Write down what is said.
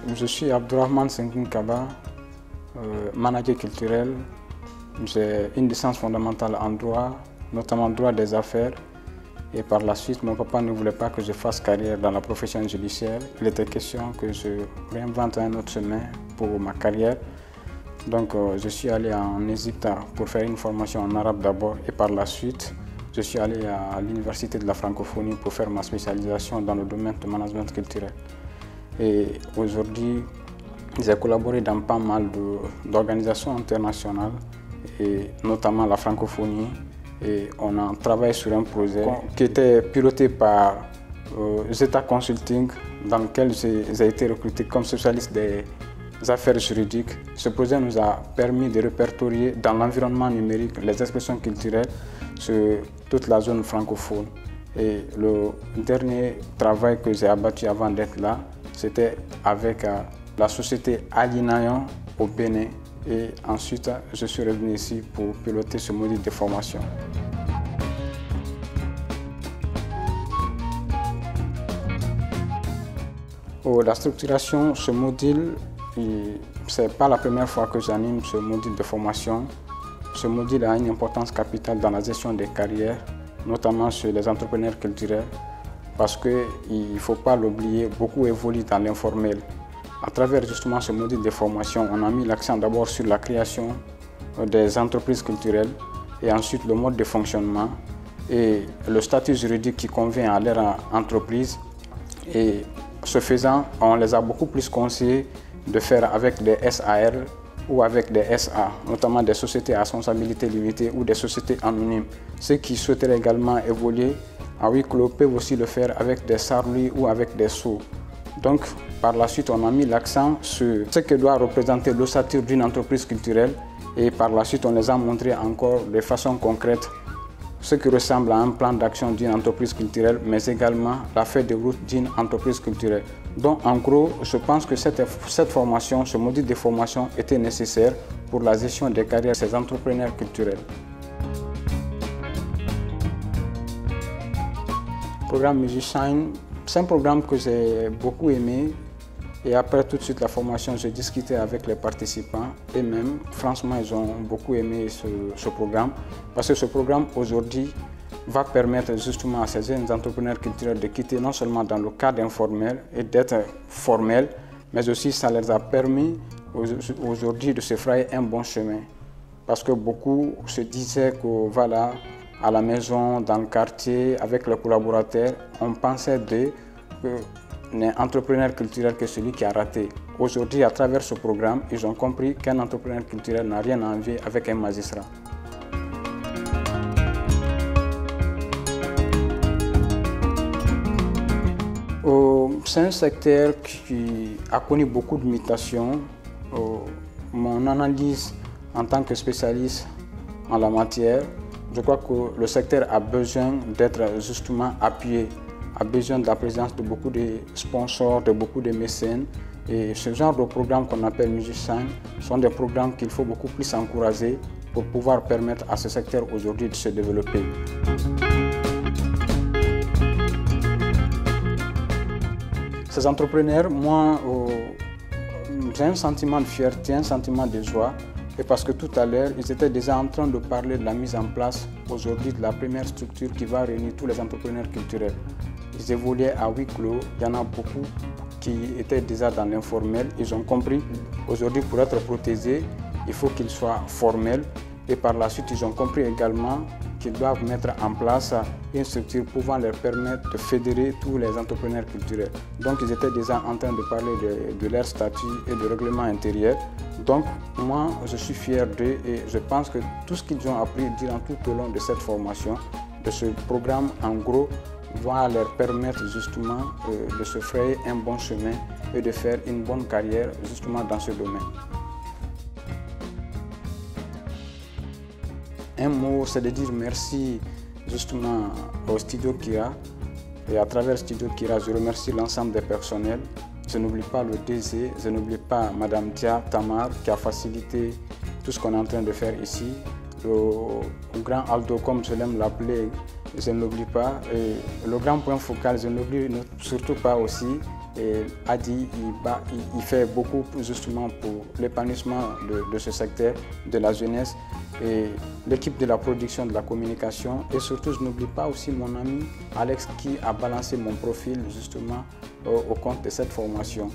Je suis Abdourahmane Senkoun Kaba, manager culturel. J'ai une licence fondamentale en droit, notamment droit des affaires. Et par la suite, mon papa ne voulait pas que je fasse carrière dans la profession judiciaire. Il était question que je réinvente un autre chemin pour ma carrière. Donc je suis allé en Égypte pour faire une formation en arabe d'abord et par la suite, je suis allé à l'Université de la Francophonie pour faire ma spécialisation dans le domaine du management culturel. Et aujourd'hui, j'ai collaboré dans pas mal d'organisations internationales, et notamment la francophonie. Et on a travaillé sur un projet qui était piloté par Zeta Consulting, dans lequel j'ai été recruté comme spécialiste des affaires juridiques. Ce projet nous a permis de répertorier dans l'environnement numérique les expressions culturelles sur toute la zone francophone. Et le dernier travail que j'ai abattu avant d'être là, c'était avec la société Alinayon au Bénin. Et ensuite, je suis revenu ici pour piloter ce module de formation. La structuration, ce module, ce n'est pas la première fois que j'anime ce module de formation. Ce module a une importance capitale dans la gestion des carrières, notamment chez les entrepreneurs culturels, parce qu'il ne faut pas l'oublier, beaucoup évoluent dans l'informel. À travers justement ce module de formation, on a mis l'accent d'abord sur la création des entreprises culturelles et ensuite le mode de fonctionnement et le statut juridique qui convient à leur entreprise. Et ce faisant, on les a beaucoup plus conseillés de faire avec des SAR ou avec des SA, notamment des sociétés à responsabilité limitée ou des sociétés anonymes. Ceux qui souhaiteraient également évoluer à huis clos peuvent aussi le faire avec des SARLUI ou avec des SO. Donc, par la suite, on a mis l'accent sur ce que doit représenter l'ossature d'une entreprise culturelle et par la suite, on les a montré encore de façon concrète ce qui ressemble à un plan d'action d'une entreprise culturelle, mais également la feuille de route d'une entreprise culturelle. Donc, en gros, je pense que cette formation, ce module de formation était nécessaire pour la gestion des carrières de ces entrepreneurs culturels. Le programme MusiShine, c'est un programme que j'ai beaucoup aimé. Et après tout de suite la formation, j'ai discuté avec les participants et même, franchement, ils ont beaucoup aimé ce programme parce que ce programme aujourd'hui va permettre justement à ces jeunes entrepreneurs culturels de quitter non seulement dans le cadre informel et d'être formels, mais aussi ça leur a permis aujourd'hui de se frayer un bon chemin. Parce que beaucoup se disaient que voilà, à la maison, dans le quartier, avec les collaborateurs, on pensait un entrepreneur culturel que celui qui a raté. Aujourd'hui, à travers ce programme, ils ont compris qu'un entrepreneur culturel n'a rien à envier avec un magistrat. C'est un secteur qui a connu beaucoup de mutations. Mon analyse en tant que spécialiste en la matière, je crois que le secteur a besoin d'être justement appuyé, a besoin de la présence de beaucoup de sponsors, de beaucoup de mécènes. Et ce genre de programmes qu'on appelle MusiShine sont des programmes qu'il faut beaucoup plus encourager pour pouvoir permettre à ce secteur aujourd'hui de se développer. Ces entrepreneurs, moi, j'ai un sentiment de fierté, un sentiment de joie. Et parce que tout à l'heure, ils étaient déjà en train de parler de la mise en place aujourd'hui de la première structure qui va réunir tous les entrepreneurs culturels. Ils évoluaient à huis clos, il y en a beaucoup qui étaient déjà dans l'informel. Ils ont compris aujourd'hui pour être protégés, il faut qu'ils soient formels. Et par la suite, ils ont compris également qu'ils doivent mettre en place une structure pouvant leur permettre de fédérer tous les entrepreneurs culturels. Donc ils étaient déjà en train de parler de leur statut et de règlement intérieur. Donc moi, je suis fier d'eux et je pense que tout ce qu'ils ont appris durant tout au long de cette formation, de ce programme, en gros, va leur permettre justement de se frayer un bon chemin et de faire une bonne carrière justement dans ce domaine. Un mot, c'est de dire merci justement au Studio Kira. Et à travers Studio Kira, je remercie l'ensemble des personnels. Je n'oublie pas le DG, je n'oublie pas Madame Dia Tamar qui a facilité tout ce qu'on est en train de faire ici. Le grand Aldo, comme je l'aime l'appeler, je ne l'oublie pas. Et le grand point focal, je ne l'oublie surtout pas aussi. Adi, il fait beaucoup justement pour l'épanouissement de ce secteur, de la jeunesse, et l'équipe de la production, de la communication. Et surtout, je n'oublie pas aussi mon ami Alex qui a balancé mon profil justement au compte de cette formation.